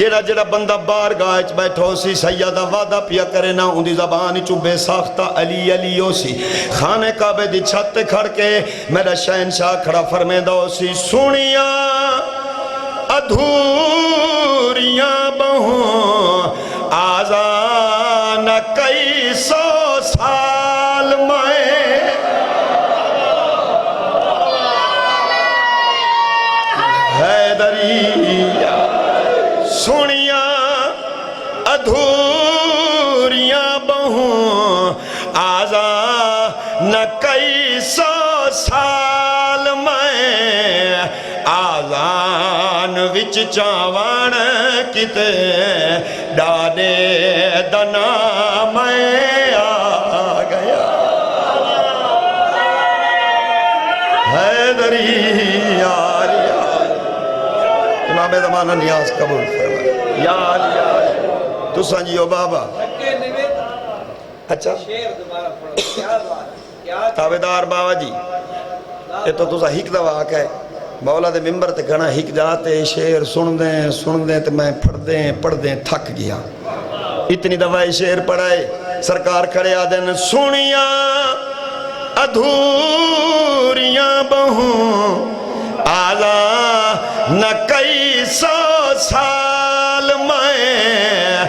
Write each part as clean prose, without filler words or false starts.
جیڑا جیڑا بندہ بارگاہ وچ بیٹھو سی سیدہ وعدہ پیا کرے نا اندی زبان چوں بے ساختہ علی علی ہو سی خانے کعبے دی چھت تے کھڑ کے میرا شہنشاہ کھڑا فرمیندہ ہو سی سنیاں ادھوریاں بہوں آزان کئی سو سال میں حیدری سنیاں ادھوریاں بہوں آزان کئی سو سال میں آزان وچ چاوان کتے ڈاڈے دنا میں آ گیا حیدری یار یار امام زمانہ نیاز قبول فرمائے یار یار تو سنجیو بابا اچھا تابدار بابا جی یہ تو تسا ہک دا واقع ہے مولا دے ممبر تے گھنا ہک جاتے شعر سن دیں تے میں پڑھ دیں تھک گیا اتنی دفعہ شعر پڑھائے سرکار کھڑے آدن سنیاں ادھوریاں بہوں آزان کئی سو سال میں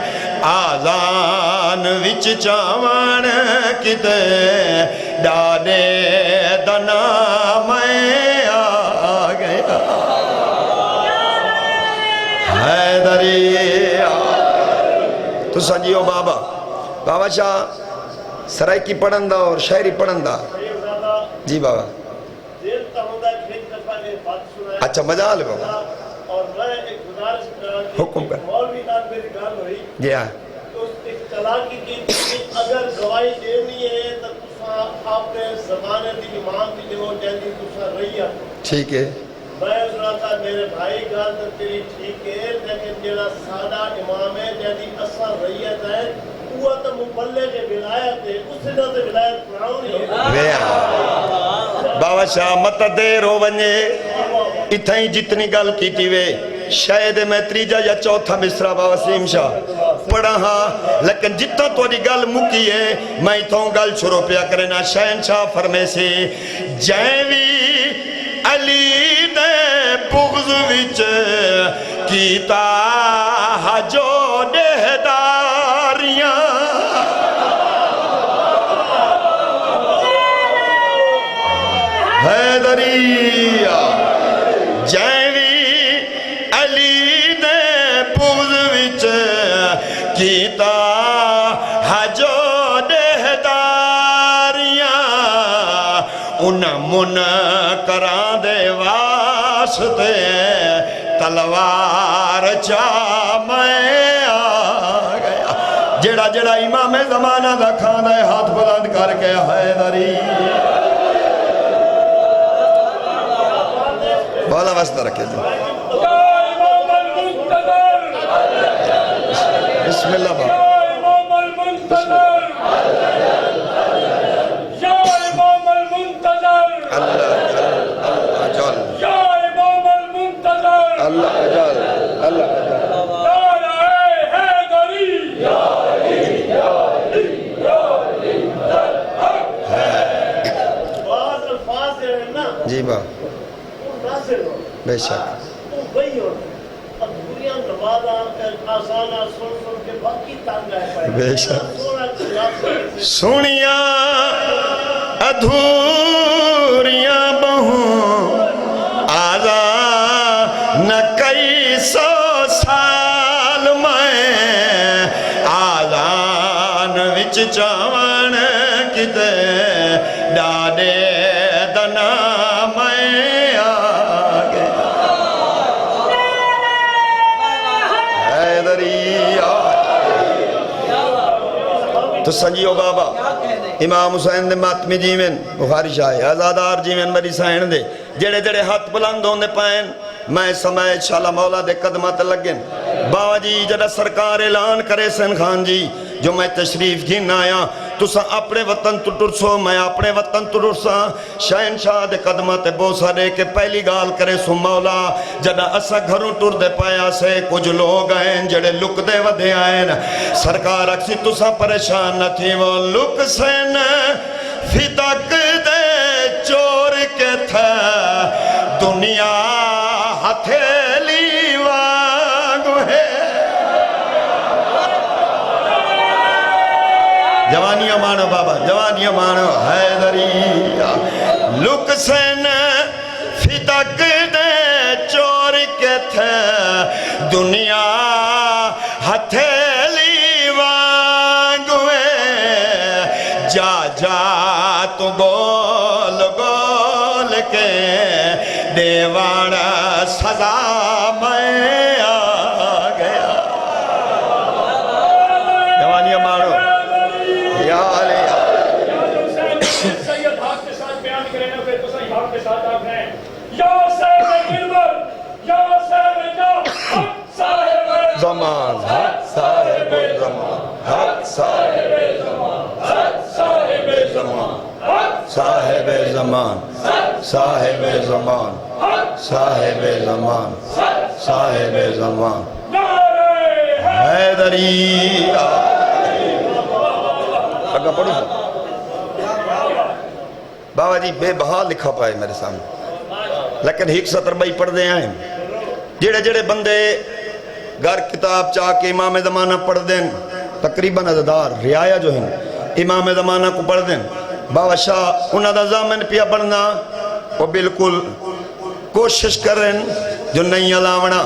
آزان وچ چاوان کتے ڈاڈے دنا میں آ گیا حیدری تو سنجیو بابا شاہ سرائکی پڑھندہ اور شاعری پڑھندہ جی بابا اچھا مجال بابا حکم کر جی ہاں اگر گواہی دینی ہے تو آپ نے زمانے دی امام دی جو جلدی دوسرا رہی ہے ٹھیک ہے میں اس رہا میرے بھائی گال تو تیری ٹھیک ہے لیکن جیڑا سادہ امام ہے جلدی اثر رہیت ہے وہ تو مبلغ ولایت ہے اس سے تو ولایت پڑھاؤ نہیں ہے بابا شاہ مت دیر ہو ونجے اتھائیں جتنی گل کیتی وے شاید میں تریجا یا چوتھا مصرہ بابا سیم شاہ پڑھا ہاں لیکن جتنا تو دی گل مکی ہے میں اتھوں گل شروع پیا کرنا شہنشاہ فرمے سے جیوی علی نے بغض وچ کیتا جو دہداریاں حیدری جیوی علی نے بغض وچ کیتا جو دہداریاں انہاں منکراں دے واسطے تلوار چاہ میں آ گیا جڑا جڑا امام زمانہ دا کھانا ہے ہاتھ بلند کر کے حیدری بولا واسطہ رکھے جی بسم اللہ بابا جی با بے شک بے شک سنیاں ادھوریاں بہوں آزان کئی سو سال میں آزان وچ چاوان کتے ڈاڈے دنا میں آ گیا حیدری تو سنجیو بابا امام حسین دے ماتمی جیوین بخاری شاہ آزادار جیوین میری سائن دے جڑے جڑے ہاتھ بلند ہوندے پائن میں سمائے شالا مولا دے قدمات لگن بابا جی جڑا سرکار اعلان کرے سن خان جی جو میں تشریف گھن آیا تسا اپنے وطن تو ٹرسو میں اپنے وطن تو ٹرسا شہنشاہ دے قدمہ تے بوسا دے کے پہلی گال کرے سو مولا جدا اسا گھروں ٹر دے پایا سے کچھ لوگ آئیں جڑے لک دے ودے آئیں سرکار اکسی تسا پریشان نہ تھی وہ لک سین فدق دے چور کے تھا دنیا ہتھیلی وانگو ہے جوانیاں مانو بابا جوانیاں مانو حیدری لک سین فدق دے چور کے تھے دنیا ہتھیلی وانگوے جا جا تو گول گول کے دیوانا سزا میں آ گیا جوانیاں مانو یا علی سید حق کے ساتھ بیان کریں نا پھر تو صحیح حق کے ساتھ آپ ہیں یا صاحب علم یا صاحب جو حق صاحب زمان حق صاحب زمان حق صاحب زمان حق صاحب زمان حق صاحب زمان صاحب زمان صاحب زمان صاحب زمان نعرہ حیدری اگا پڑھو بابا جی بے بہا لکھا پائے میرے سامنے لیکن ایک سطر بھائی پڑھ دے آئیں جڑے جڑے بندے گھر کتاب چاہ کے امام زمانہ پڑھ دیں تقریباً ازدار رعایا جو ہیں امام زمانہ کو پڑھ دیں بابا شاہ انہا دا زامن پیا بڑھنا وہ بالکل کوشش کریں جو نہیں علاونا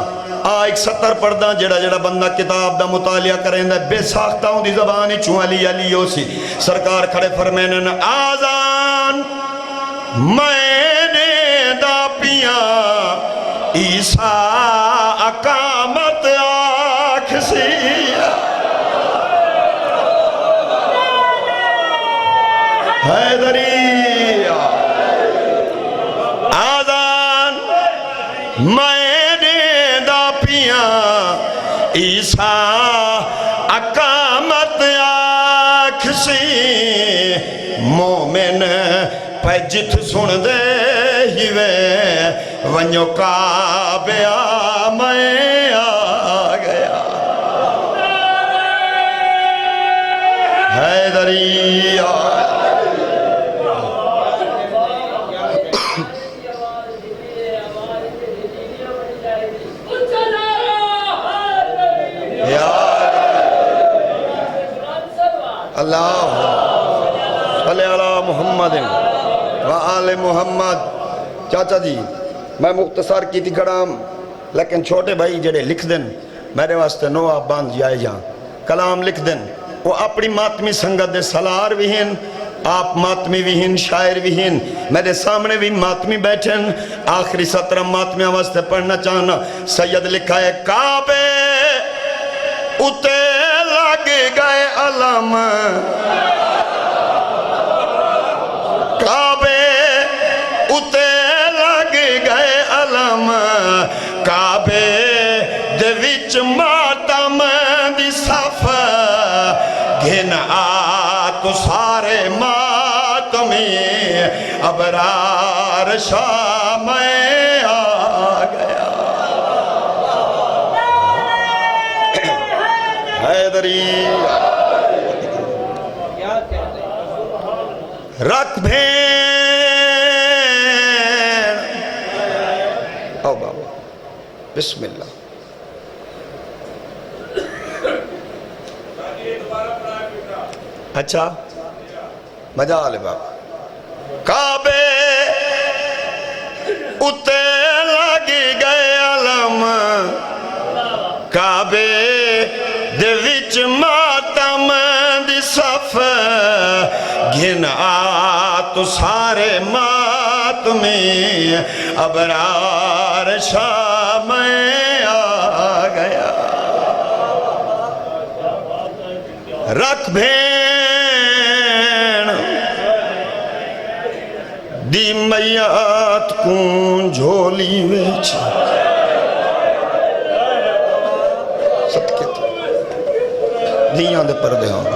ایک سطر پڑھدا جڑا جڑا بندہ کتاب دا مطالعہ کریں دے بے ساختہ ہوں دی زبانی چون علی علی ہو سی سرکار کھڑے فرمینن آزان میں نے دا پیا عیسیٰ اقامت آنکھ سی حیدری آزان میں نے دا پیا عیسیٰ اقامت آنکھ سی مومن پہ جت سن دے ہی وے ونیو کعبہ میں آ گیا حیدری اللہ صلی اللہ محمد وآل محمد چاچا جی میں مختصر کی تھی کڑام لیکن چھوٹے بھائی جڑے لکھ دن میرے واسطے نو آپ باندھ جائے جہاں کلام لکھ دن وہ اپنی ماتمی سنگت دے سلار بھی ہیں آپ ماتمی بھی ہیں شاعر بھی ہیں میرے سامنے بھی ماتمی بیٹھیں آخری سطرہ ماتمی واسطے پڑھنا چاہنا سید لکھا ہے کعبے اتے لگ گئے علم کعبے اتے لگ گئے علم کعبے دے وچ ماتم دی صف گھن آ تو سارے ماتمی ابرار شام میں آ گیا حیدری رکھ بھین آؤ بابا بسم اللہ اچھا مجال بابا کعبے اتے لگ گئے علم کعبے دے وچ ماتم دی صف گھن آ تو سارے ماتمی ابرار شام میں آ گیا رکھ بھین دی میات کون جھولی ویچ صدقے دیاں دے پردے ہوں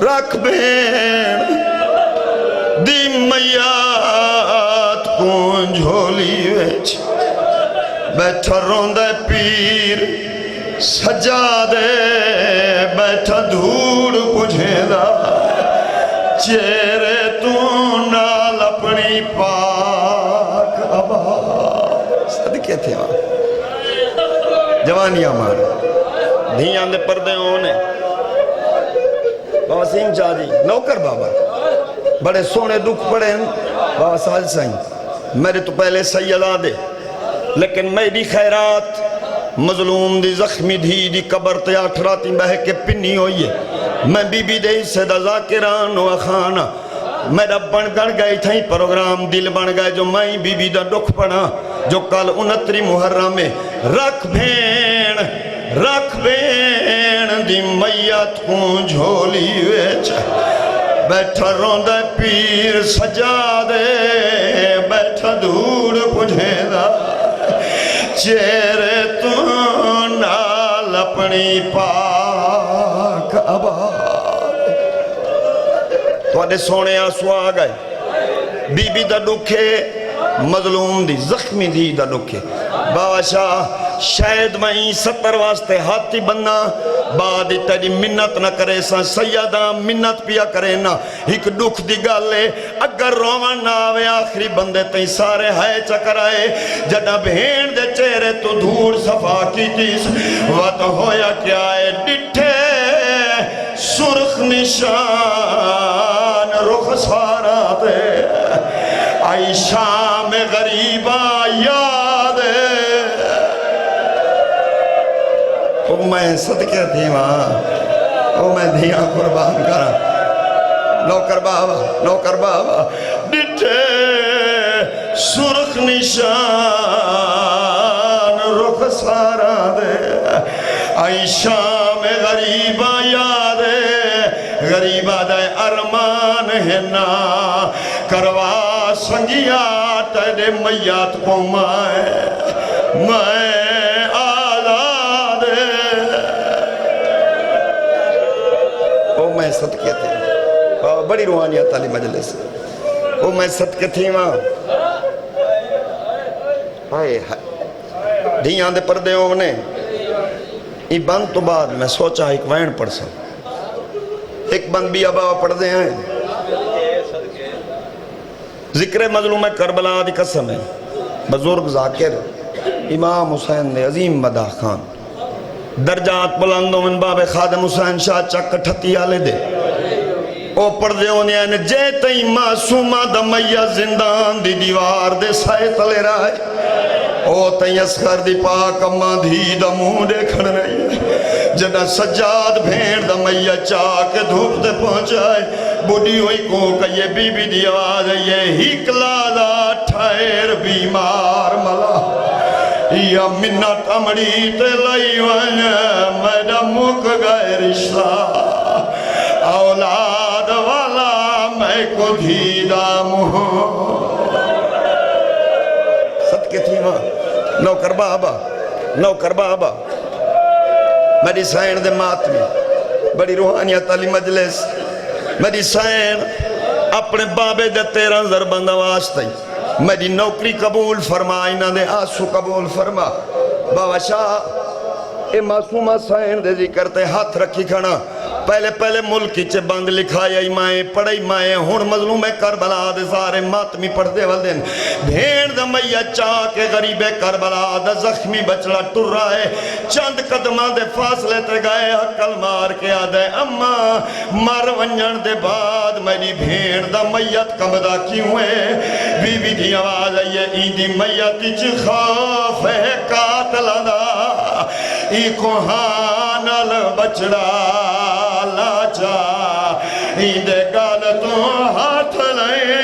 رکھ بین دی میات کو جھولی ویچ بیٹھا روندہ پیر سجادے بیٹھا دھوڑ پجھے دا چہرے تو نال اپنی پاک ابا صدقے تھے وہاں جوانیاں مارے دھیاں دے پردے ہونے بابا سیم شاہ جی نوکر بابا بڑے سونے دکھ پڑے ہیں بابا سال سائیں میرے تو پہلے سیدہ دے لیکن میری خیرات مظلوم دی زخمی دھی دی قبر تے 8 راتی بہ کے پنی ہوئی ہے میں بی بی دے سے دا ذاکران و خانہ میرا بن گڑ گئے تھیں پروگرام دل بن گئے جو میں بی بی دا دکھ پڑا جو کل 29 محرم میں رکھ بین دی میت کو جھولی ویچ بیٹھا روندہ پیر سجادے بیٹھا دھوڑ پجھے دا چہرے تو نال اپنی پاک آباد تو آدھے سونے آنسو آگئے بی بی دا دکھے مظلوم دی زخمی دی دا دکھے بابا شاہ شاید میں 70 واسطے ہاتھی بننا بعد تیری منت نہ کرے سا سیدہ منت پیا کرے نا ایک دکھ دی گالے اگر روان نہ آوے آخری بندے تین سارے ہے چکرائے جڑا بہن دے چہرے تو دھوڑ صفا کی تیس وقت ہویا کیا ہے ڈٹھے سرخ نشان رخ سارا دے آئی شام غریبہ یاد ہے میں صدقے تھی وہاں میں دھیاں قربان کرا نوکر بابا ڈٹھے سرخ نشان رخ سارا دے آئی شام غریبہ یاد ہے غریبہ دے ارمان ہے نا کروا سنگیا تیرے میات کو میں میں صدقے تھے بڑی روحانیت علی مجلس وہ میں صدقے تھی وہاں دھیاں دے پردے ہونے ای بند تو بعد میں سوچا ایک وین پڑھ سا ایک بند بھی ابا پڑھ دے ہیں ذکر مظلوم کربلا دی قسم ہے بزرگ ذاکر امام حسین دے عظیم مدہ خان درجات بلندوں من باب خادم حسین شاہ چک ٹھتی آلے دے او پردے ہونے آنے جے تئی معصومہ دمیہ زندان دی دیوار دے سائے تلے رائے او تئی اسخر دی پاک اماں دھی دا منہ دیکھن رہی جنا سجاد بھیڑ دمیہ چاہ کے دھوپ دے پہنچائے بڑی ہوئی کو کہ یہ بی بی دی آواز ہے یہ ہیک لالا ٹھائر بیمار ملا یا منت امڑی تے لئی ونیا میڈا مک گئے رشتہ اولاد والا میں کو دھیدہ مہو صدقے تھی ماں نوکر بابا میری سائن دے ماتمی بڑی روحانیت علی مجلس میری سائن اپنے بابے دے 13 ضربندہ واسطہ میری نوکری قبول فرما انہاں دے آسو قبول فرما بابا شاہ اے معصومہ سائن دے ذکر تے ہاتھ رکھی کھڑا پہلے ملکی چے بند لکھائی آئی مائیں پڑھائی مائیں ہون مظلوم کربلا دے سارے ماتمی پڑھ دے والدین بھیڑ دا میہ چاہ کے غریب کربلا دا زخمی بچڑا ٹر رہا ہے چند قدمہ دے فاصلے تے گئے حقل مار کے آدھے اما مر ونجن دے بعد میری بھیڑ دا میت کمدہ کیوں ہے بی بی دی آواز ہے یہ ایدی میتی چی خوف ہے قاتل دا ای کوہانل بچڑا لاچا ایندے گال تو ہاتھ لئے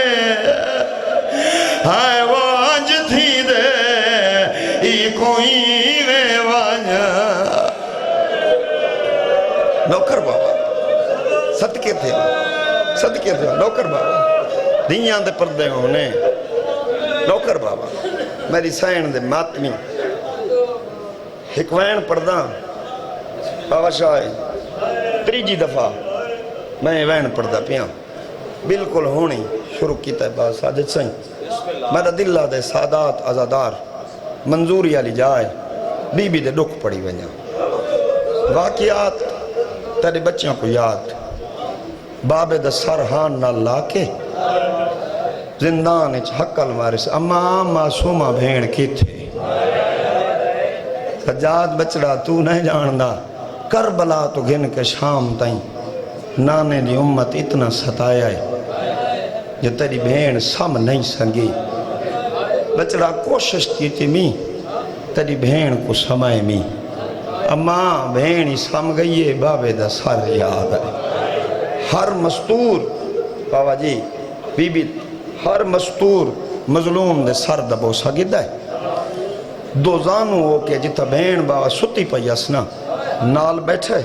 ہائے وانج تھی دے ای کوئی وے وانج نوکر بابا صدقے تھے نوکر بابا دنیا دے پردے ہونے نوکر بابا میری سائن دے ماتمی حکوین پردہ بابا شاہ تریجی دفعہ میں وین پڑھدا پیاں بالکل ہونی شروع کیتا ہے بات ساجد سائیں میرا دل دے سادات آزادار منظوری والی جائے بی بی دے دکھ پڑی ونجا واقعات تیرے بچوں کو یاد بابے دا سر ہان نہ لا کے زندان اچ حقل مارے سے اما معصومہ بھین کی تھے سجاد بچڑا تو نہیں جاندا کربلا تو گن کے شام تائیں نانے دی امت اتنا ستایا ہے جو تیری بھین سم نہیں سنگی بچڑا کوشش کی تھی می تیری بھین کو سمائے می اماں بھین ہی سم گئی ہے بابے دا سر یاد ہے ہر مستور بابا جی بی بی ہر مستور مظلوم دے سر دبو سگدہ ہے دو زانو ہو کے جتا بھین بابا ستی پئی اسنا نال بیٹھے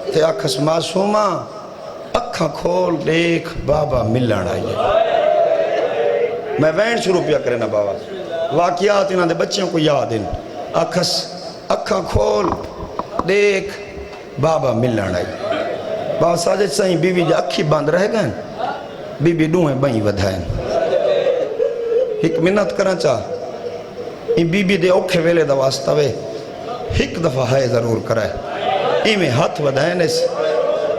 تے آکھس معصومہ اکھاں کھول دیکھ بابا ملن آئیے میں وین شروع پیا کرے نا بابا واقعات انہاں دے بچوں کو یاد ان آکھس اکھاں کھول دیکھ بابا ملن آئیے بابا ساجد سائیں بی بی جا اکھی باندھ رہ گئے بی بی ڈوئیں بائیں ودھائیں ایک منت کرنا چاہ این بی بی دے اوکھے ویلے دا واسطہ وے ایک دفعہ ہے ضرور کرائے این میں ہاتھ ودھائیں اس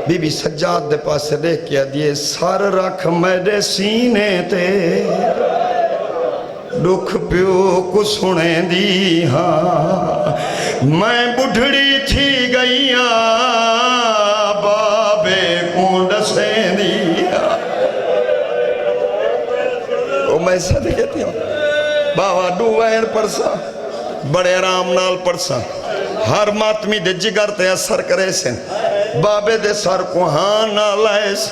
بی بی سجاد دے پاس سے دیکھ کیا دیئے سار رکھ میرے سینے تے دکھ پیو کو سنے دی ہاں میں بڑھڑی تھی گئیاں بابے کو ڈسے دی او میں صدقے کہتی ہوں بابا ڈوائر پرسا بڑے آرام نال پرسا ہر ماتمی دے جگر تے اثر کرے سن بابے دے سر کو ہاں نہ لائس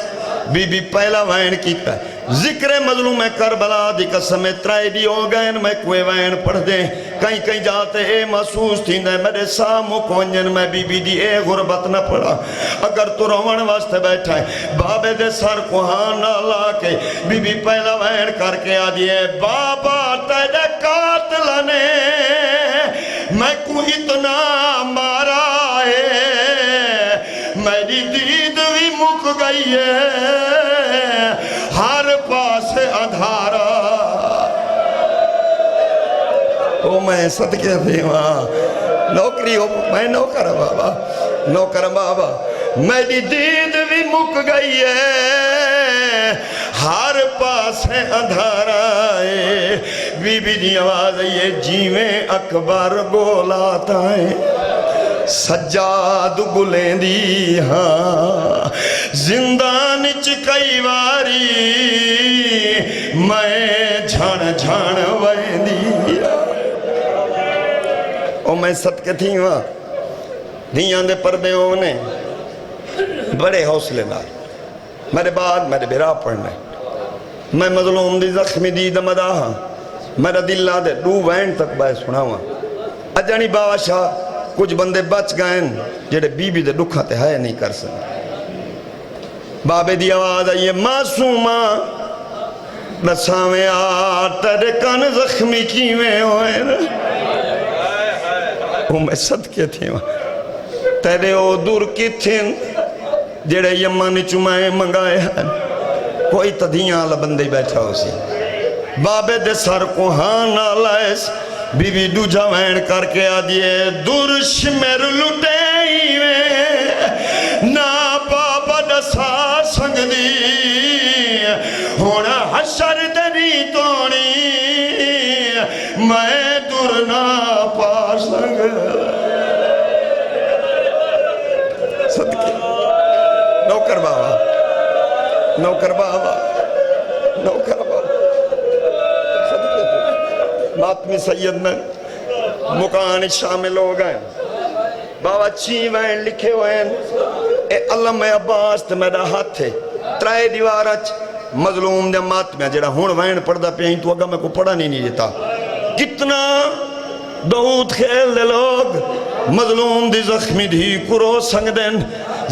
بی بی پہلا وین کیتا ہے ذکر مظلوم کربلا دی قسم ترائی دی ہو گئے میں کوئی وین پڑھ دیں کہیں کہیں جاتے اے محسوس تھی دے میرے سامو کونجن میں بی بی دی اے غربت نہ پڑا اگر تو روان واسطے بیٹھا ہے بابے دے سر کو ہاں نہ لا کے بی بی پہلا وین کر کے آ دیئے بابا تیرے قاتل نے میں کو اتنا مارا ہے میری دید بھی مک گئی ہے ہر پاس اندھارا او میں صدقے تھی وہاں نوکری ہو میں نوکر بابا میری دید بھی مک گئی ہے ہر پاس اندھارا ہے بی بی دی آواز ہے جیویں اکبر بولاتا ہے سجاد گلیں دی ہاں زندان چکئی واری میں جھان جھان وین دی او میں صدقے تھی وہاں دیاں دے پردے ہونے بڑے حوصلے دار میرے بعد میرے بھرا پڑھنے میں مظلوم دی زخمی دی دمدہ ہاں میرا دل دے دو وین تک بائے سنا ہوا اجانی بابا شاہ کچھ بندے بچ گئے جڑے بی بی دے دکھا تے ہے نہیں کر سکتے بابے دی آواز آئیے معصومہ نساویں تیرے کان زخمی کیویں ہوئے وہ میں صدقے تھی وہاں تیرے او دور کی تھین جڑے یمانی چمائیں منگائے ہیں کوئی تدھیاں لبندے بیٹھا ہو سی بابے دے سر کو ہاں نہ لائس بی بی دو جوین کر کے آ دیئے درش میرے لٹے میں نا بابا دسا سنگ دی ہونا حشر دنی تونی میں درنا پا سنگ صدقے نوکر بابا نوکر بابا نوکر بابا ماتمی سید میں مکان شامل ہو گئے بابا چی وین لکھے ہوئے اے علم عباس تے میرا ہاتھ تھے ترائے دیوارچ مظلوم دے ماتمی جڑا ہون وین پڑھدا پیائیں تو اگا میں کو پڑھا نہیں دیتا کتنا دعوت کھیل دے لوگ مظلوم دی زخمی دی کرو سنگ دین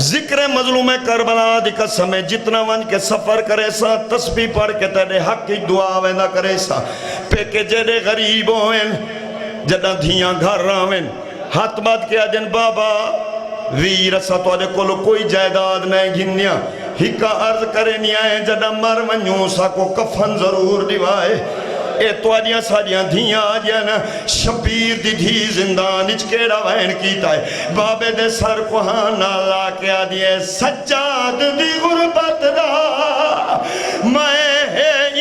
ذکر مظلوم کربلا دی قسم جتنا ون کے سفر کرے سا تسبیح پڑھ کے تیرے حق کی دعا ویندہ کرے سا پیکے جڑے غریب ہوئیں جڑا دھیاں گھر راویں ہاتھ بات کیا جن بابا ویر سا تو آجے کولو کوئی جائداد نہیں گھنیا ہکا عرض کرے نہیں آئے جڑا مر ونجوں سا کو کفن ضرور دیوائے اے توڑیاں ساڑیاں دھیاں آجیاں نا شبیر دی دھی زندان اچ کیڑا وین کیتا ہے بابے دے سر کو ہاں نالا کیا دیئے سجاد دی غربت دا میں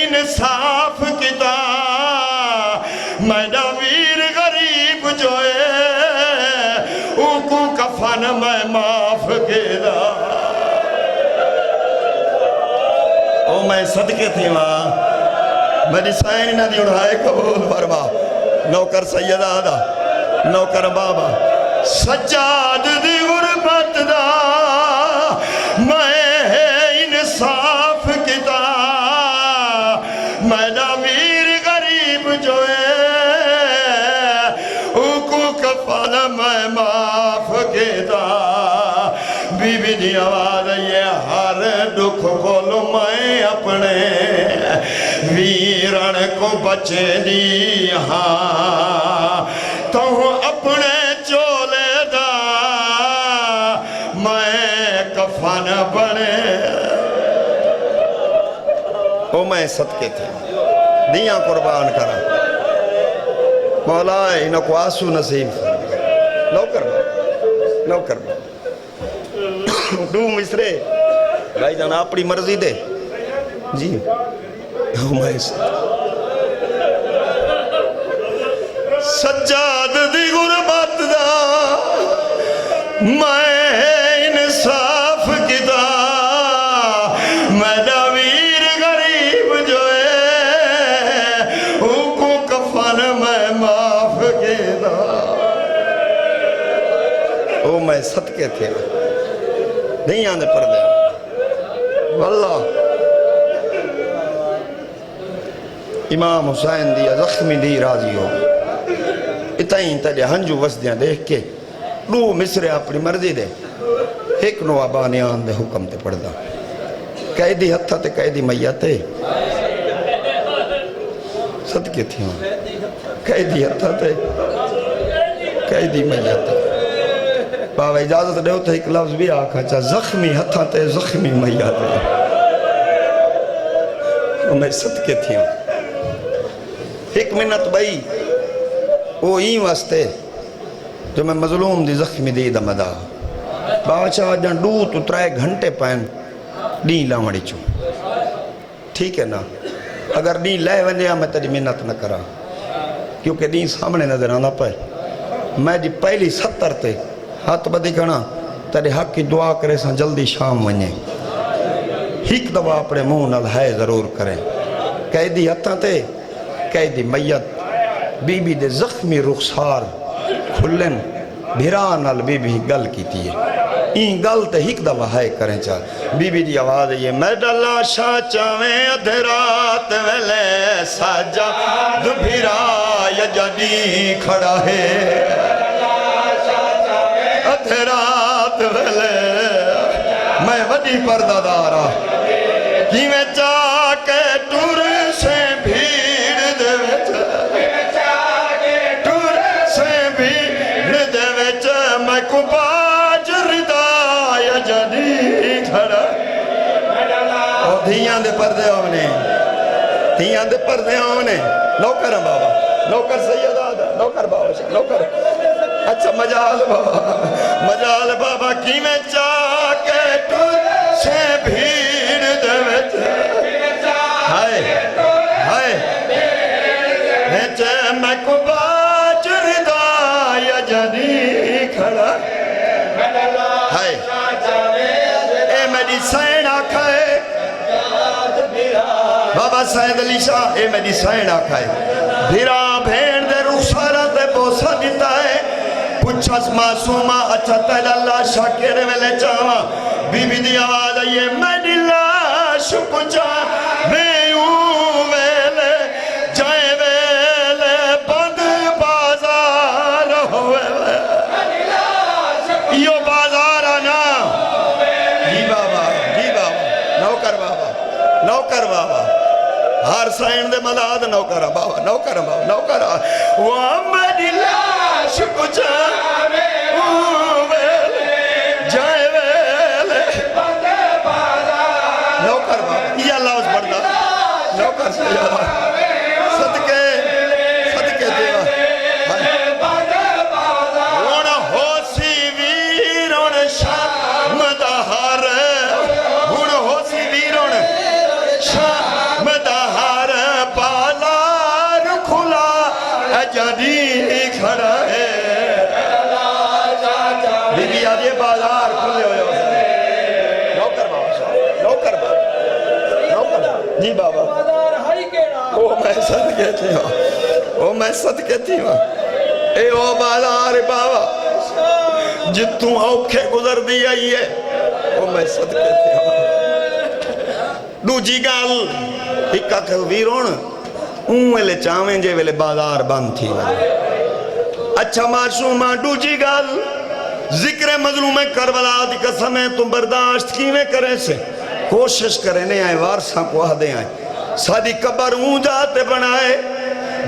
انصاف کیتا میں دا ویر غریب جوئے او کو کفن میں معاف کیدا او میں صدقے تھی وہاں میری سائن نہ دی اڑھائے قبول فرما نوکر سیدہ دا نوکر بابا سجاد دی غربت دا میں انصاف کیتا میں دا ویر غریب جو ہے او کو کفن میں معاف کیتا بی بی دی آواز یہ ہر دکھ کھولو میں اپنے ویران کو بچے دی ہاں تو اپنے چولے دا میں کفن بنے او میں صدقے تھے دیاں قربان کرا مولا انہوں کو آسو نصیب نو کر دو مصرے بھائی جانا اپنی مرضی دے جی سجاد دی غربت دا میں انصاف کیتا میں دا ویر غریب جو ہے او کو کفن میں معاف کیتا او میں صدقے تھے نہیں آنے پر دے واللہ امام حسین دیا زخمی دی راضی ہو اتائیں تجھے ہنجو وسدیاں دیکھ کے دو مصرے اپنی مرضی دے ایک نوابانیان دے حکم تے پڑھ دا قیدی ہتھا تے قیدی میتے صدقے تھی ہوں قیدی ہتھا تے قیدی میتے بابا اجازت دے ہوتا ایک لفظ بھی آکھا چاہ زخمی ہتھا تے زخمی میتے میں صدقے تھی ہوں ایک منت بھائی وہ ہی واسطے جو میں مظلوم دی زخمی دی دا مدا بابا چاہ جان دو تو ترائے گھنٹے پہن دین لاؤڑی چو ٹھیک ہے نا اگر دین لے ونجیا میں تجھے منت نہ کرا کیونکہ دین سامنے نظر آنا پائے میں جی پہلی 70 تے ہاتھ بدی کنا تیرے حق کی دعا کرے ساں جلدی شام ونجے ایک دفعہ اپنے منہ نال ہے ضرور کریں قیدی ہتھاں تے قیدی میت بی بی دے زخمی رخسار کھلن بھیران نال بی بی گل کیتی ہے این گل تے ایک دفعہ ہے کریں چاہ بی بی دی آواز ہے یہ میں ڈالا شاہ چاویں ادھرات ویلے ساجا دبھیرا یا جدی کھڑا ہے ادھرات ویلے میں وڈی پردہ دارا کی میں چاہ کے ٹور سے بھیڑ دے وچ ٹور سے بھیڑ دے وچ میں کو باج ردا یا جدی کھڑا اور دھیاں دے پردے ہونے دھیاں دے پردے ہونے نوکر بابا نوکر سید آدھا نوکر بابا نوکر اچھا مجال بابا کی میں چاہ کے ٹور سے بھیڑ دے وچ ہائے ہائے میں کو باج ردا یا جدی کھڑا ہائے اے میری سین آکھائے بابا سید علی شاہ اے میری سین آکھائے بھیرا بھین دے رخسارہ تے بوسا دیتا ہے پچھس معصومہ اچھا تیل اللہ شاکر ویلے چاہاں بی بی دی آواز آئیے میری لاش پچھا میں یوں ویلے جائے ویلے بند بازار ہوئے یہ بازار آنا جی بابا نوکر بابا ہر سائن دے مداد نوکر بابا وہ میری لاش پچھا جائے ویلے بند بازار صدقے صدقے دیوا ہن ہو سی ویرن شام دا ہر ہن ہو سی ویرن شام دا ہر پالار کھلا اجدی کھڑا ہے بی بی آدھے بازار کھلے ہوئے نوکر بابا نوکر بابا نوکر جی بابا او میں صدقے تھی ہوں او میں صدقے تھی ہوں اے او بازار بابا جتوں اوکھے گزر دی آئی ہے او میں صدقے تھی ہوں دو جی گال ہکا کہ ویرون ویلے چاویں جے ویلے بازار بند تھی ویلے اچھا معصومہ دو جی گال ذکر مظلوم کربلا دی قسم ہے تم برداشت کیویں کریں سے کوشش کریں نہیں آئے وارثاں کو آدھے آئیں سادی قبر اون جاتے بنائے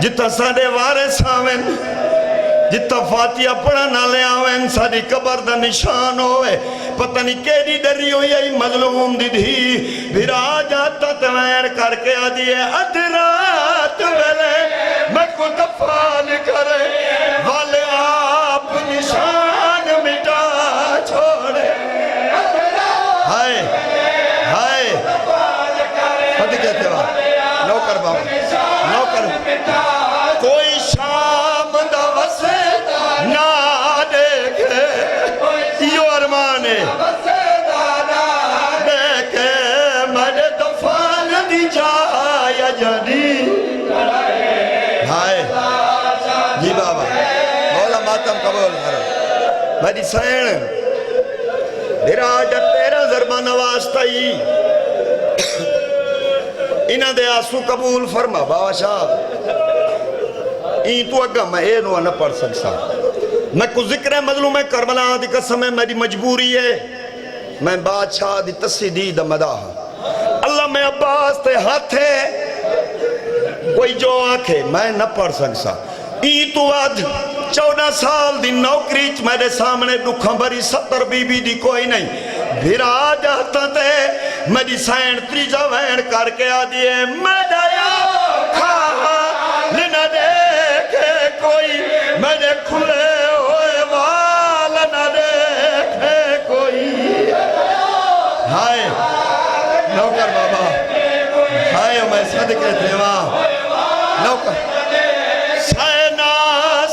جتا سادے وارث آویں جتا فاتحہ پڑھا نہ لے آویں سادی قبر دا نشان ہوئے پتہ نہیں کیڑی ڈری ہوئی ہے مظلوم دی دھی بھرا جاتا تویر کر کے آدھی ہے ادرات ویلے میں کو دفان کرے والے آپ نشان مٹا چھوڑے ہائے ہائے صدقے تیوا نوکر بابا نوکر کوئی شام دا وسے نہ دیکھے یہ ارمانے دیکھے میرے دفان دی جایا جانی ہائے جی بابا مولا ماتم قبول کرو میری سین دراجت تیرا ضربہ نوازتائی انہ دے آسو قبول فرما بابا شاہ این تو اگا میں اے نوہ نہ پڑھ سکسا میں کو ذکر مظلوم کربلا دی قسم ہے میری مجبوری ہے میں بادشاہ دی تصدید مداح اللہ میں عباس تے ہاتھے کوئی جو آنکھے میں نہ پڑھ سکسا این تو آدھ 14 سال دی نوکریچ میرے سامنے دکھاں بری 70 بی بی دی کوئی نہیں بھیرا جاتا تے میری سین تریجا وین کر کے آدھی ہے میرا یا کھا لینا دیکھے کوئی میرے کھلے ہوئے وال نہ دیکھے کوئی ہائے نوکر بابا ہائے میں صدقے تھے وہاں نوکر سینا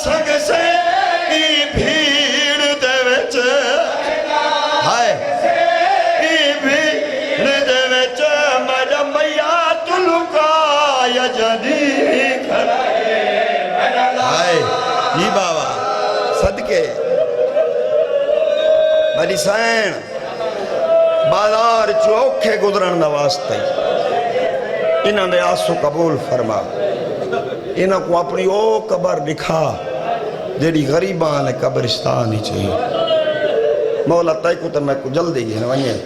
سنگ سے کی بھیڑ دے وچ ہائے کی بھیڑ دے وچ میرا میا تلکا یا جدی کھڑائے ہائے جی بابا صدقے میری سین بازار چوکھے گزرن نواستے انہوں نے آسو قبول فرما انہوں کو اپنی او قبر دکھا جیڑی غریبان قبرستان ہی چاہیے مولا تائی کو تو میں کو جلدی گئی نوائیں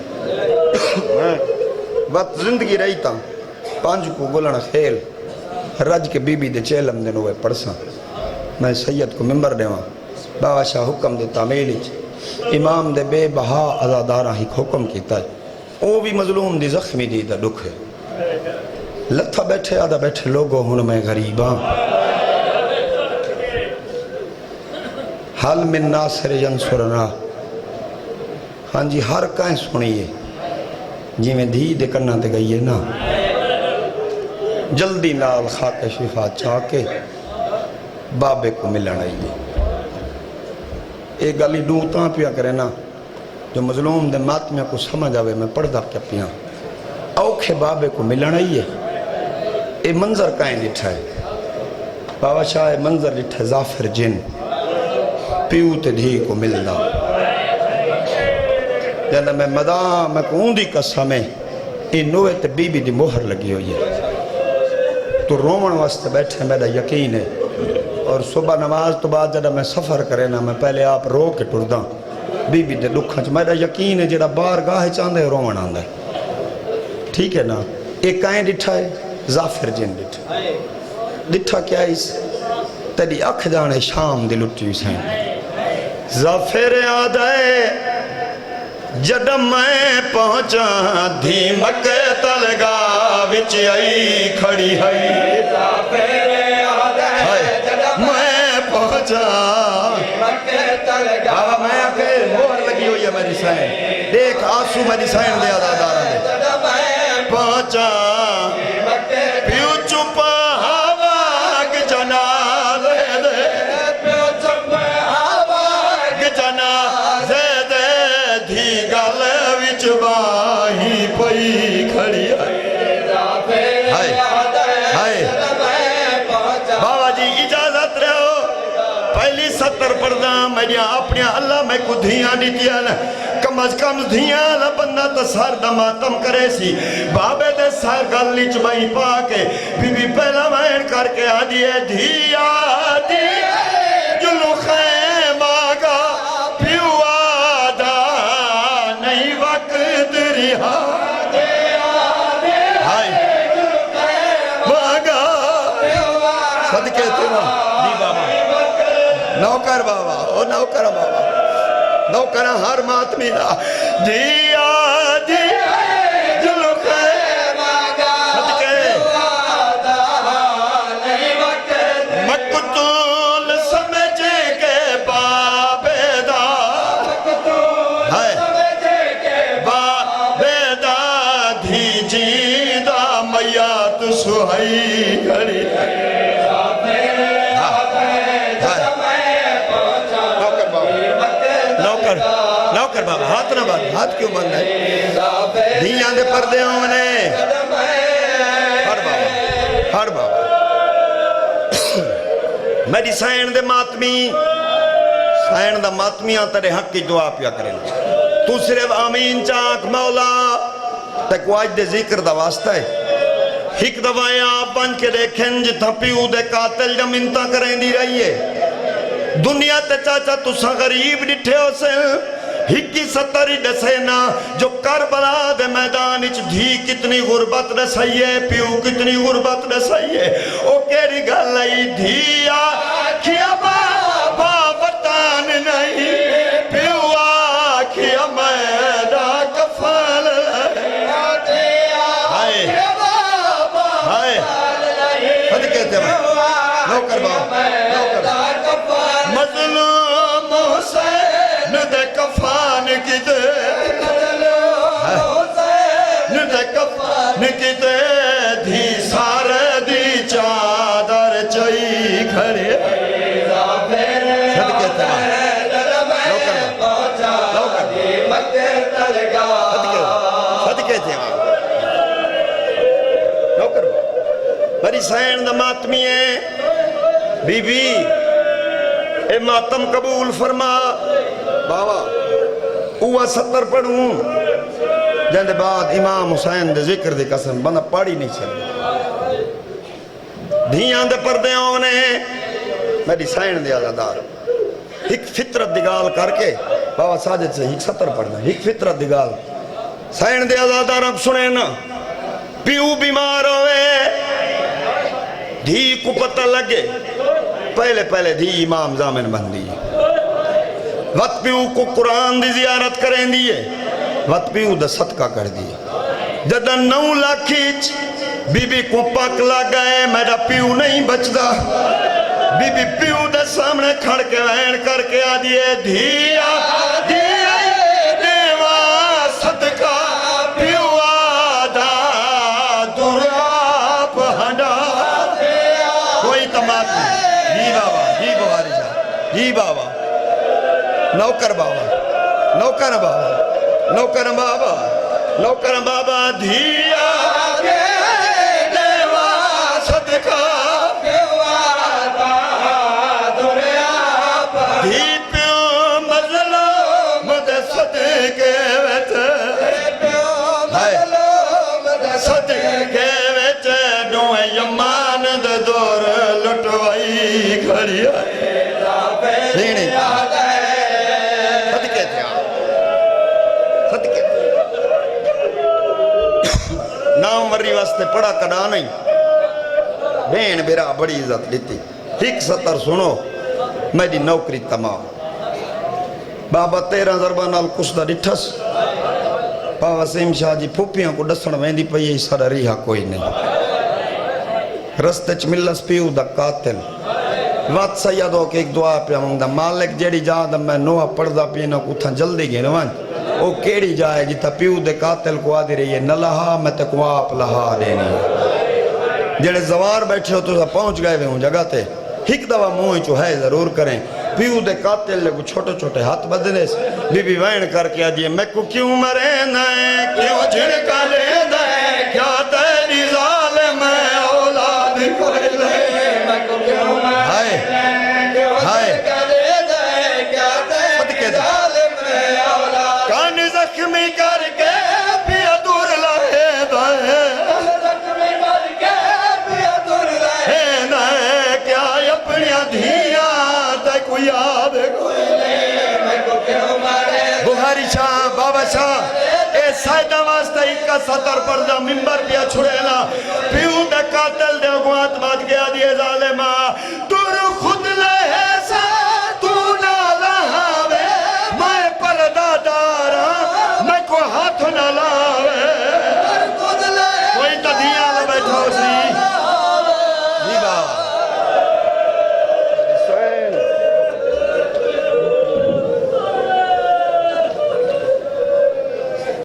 وقت زندگی رہی تا 5 کو گلن خیل رج کے بی بی دے چیلم دے نوے پڑساں میں سید کو ممبر دے وہاں بابا شاہ حکم دے تعمیل امام دے بے بہا ازادارہ ہی حکم کیتا ہے او بھی مظلوم دی زخمی دی دا دکھ ہے لتھا بیٹھے آدھا بیٹھے لوگوں ہن میں غریباں حل من ناصر ینصرنا ہاں جی ہر کہیں سنیے جی میں دھی دے کرنا دے گئی ہے نا جلدی نال خاک شفا چاہ کے بابے کو ملن آئیے ایک گلی ڈوتاں پیا کرے نا جو مظلوم دے ماتمیہ کو سمجھ آوے میں پڑھدا کیا پیاں اوکھے بابے کو ملن آئیے اے منظر کائیں لٹھا ہے بابا شاہ منظر لٹھا زافر جن پیو تے دھی کو ملنا جانا میں مدام میں کو اوندی قسم ہے این نوے تے بی بی دی مہر لگی ہوئی ہے تو رومن واسطے بیٹھے میرا یقین ہے اور صبح نماز تو بعد جب میں سفر کرے نا میں پہلے آپ رو کے ٹرداں بی بی دے دکھاں میرا یقین ہے جڑا بار گاہ چاندے رومن آندہ ہے ٹھیک ہے نا ایک کائیں ڈٹھا ہے زافر جن ڈٹھا ڈٹھا کیا ہے اس تیری اکھ جانے شام دی لٹی سین زافر آدھائے جد میں پہنچا دھی مکہ تلگا وچ آئی کھڑی ہے میں پہنچا بابا میں آکے مہر لگی ہوئی ہے میری سائن دیکھ آنسو میری سائن دے آزادارہ دے پہنچا پیو چپ ہواگ جنازے دے پیو چپ ہواگ جنازے دے دھی گل وچ باہی پئی کھڑی ہائے ہائے بابا جی اجازت رہو پہلی 70 پردہ میں اپنے اللہ میں کو دھیاں دیتیا نا کم از کم دھیاں لبندہ تا سار دا ماتم کرے سی بابے دے سار گلی چبائی پاکے بی بی پہلا مہن کر کے آدھی ہے دھیا جلو خیم آگا پیو آدھا نہیں وقت رہا صدقے تیرا جی بابا نوکر بابا او نوکر بابا نوکر ہر ماتمی دا دیا دیا جلو خیم آگا صدقے مقتول سمجھ کے بابے دا بابے دا دھی جی دا میات سہائی گھڑی نوکر بابا ہاتھ نہ بات ہاتھ کیوں بند ہے دھیاں دے پردے ہوں نے ہر بابا میری سائن دے ماتمی سائن دا ماتمیاں تیرے حق کی دعا پیا کریں تو صرف آمین چاک مولا تک واج دے ذکر دا واسطہ ہے ہک دوائیں آپ بن کے دیکھیں جتھا پیو دے قاتل جا منتا کریں دی رہی ہے دنیا تے چاچا تسا غریب ڈٹھے ہو سے ہکی 70 ڈسینا جو کربلا دے میدان اچ دھی کتنی غربت رسائیے پیو کتنی غربت رسائیے او کیری گل آئی دھی آکھیا بابا وطان نہیں پیو آکھیا میرا کفال ہائے ہائے حد کہتے ہیں نوکر بابا مظلوم حسین دے کفان کی دے دے کفان کی دے دھی سارے دی چادر چائی کھڑے صدقے تھے نوکر بری سین دا ماتمی ہے بی بی اے ماتم قبول فرما بابا اوہ 70 پڑھوں جن دے بعد امام حسین دے ذکر دے قسم بندہ پاڑی نہیں چلے دھیاں دے پردے ہونے میری سائن دے آزادار ایک فطرت دگال کر کے بابا ساجد سے ایک 70 پڑھنا ایک فطرت دگال سائن دے آزادار اب سنیں نا پیو بیمار ہوئے دھی کو پتہ لگے پہلے دھی امام زامن بندی وقت پیو کو قرآن دی زیارت کریں دیئے وقت پیو دا صدقہ کر دیئے جدن 9 لاکھیچ بی بی کو پاک لگائے میرا پیو نہیں بچ دا بی بی پیو دا سامنے کھڑ کے وین کر کے آدھیے دھیا دھیا دیوا صدقہ پیو آدھا دراپ ہنڈا کوئی تمات نہیں جی بابا جی بہاری شاہ جی بابا نوکر بابا نوکر بابا نوکر بابا نوکر بابا دھیا کے دیوا صدقہ دھی پیو مظلوم دے صدقے ویت صدقے ویت ڈوئے یمان دے دور لٹوائی کھڑی آئے نہیں صدقے تھے صدقے نام وری واسطے پڑا کڑا نہیں بین بیرا بڑی عزت لیتی ایک 70 سنو میری نوکری تمام بابا 13 ضربہ نال کچھ دا ڈٹھس پا وسیم شاہ جی پھوپیاں کو ڈسن ویندی پئی سارا ریحا کوئی نہیں رستے چ ملس پیو دا قاتل وات سیدو کے ایک دعا پہ مانگدا مالک جیڑی جا دا میں نوہ پڑھدا پینا کتھاں جلدی گئے نوان او کیڑی جائے جتا پیو دے قاتل کو آدھی رہی ہے نہ لہا میں تے کو آپ لہا دینی جیڑے زوار بیٹھے ہو تو پہنچ گئے ہوئے ہوں جگہ تے ہک دوا موئی چو ہے ضرور کریں پیو دے قاتل لے کو چھوٹے چھوٹے ہاتھ بدلے سے بی بی وین کر کے آدھی ہے میں کو کیوں مرے نائے کیوں جھڑکا لے دائے کیا تیری ظالم اولاد کوئی لے میں کو کیوں مرے ہائے صدقے دے کان زخمی کر کے پیا دور لائے دائے زخمی کر کے پیا دور لائے دائے کیا اپنیا دھیاں تے کو یاد کوئی لے میں کو کیوں مارے بہاری شاہ بابا شاہ اے سائدہ واسطہ اکا ستر پردہ ممبر پیا چھڑینا پیوں دے قاتل دے اگوات بات گیا دیئے ظالمہ تور خود لے سا تو نہ لہاوے میں پردہ دارا میں کو ہاتھ نہ لا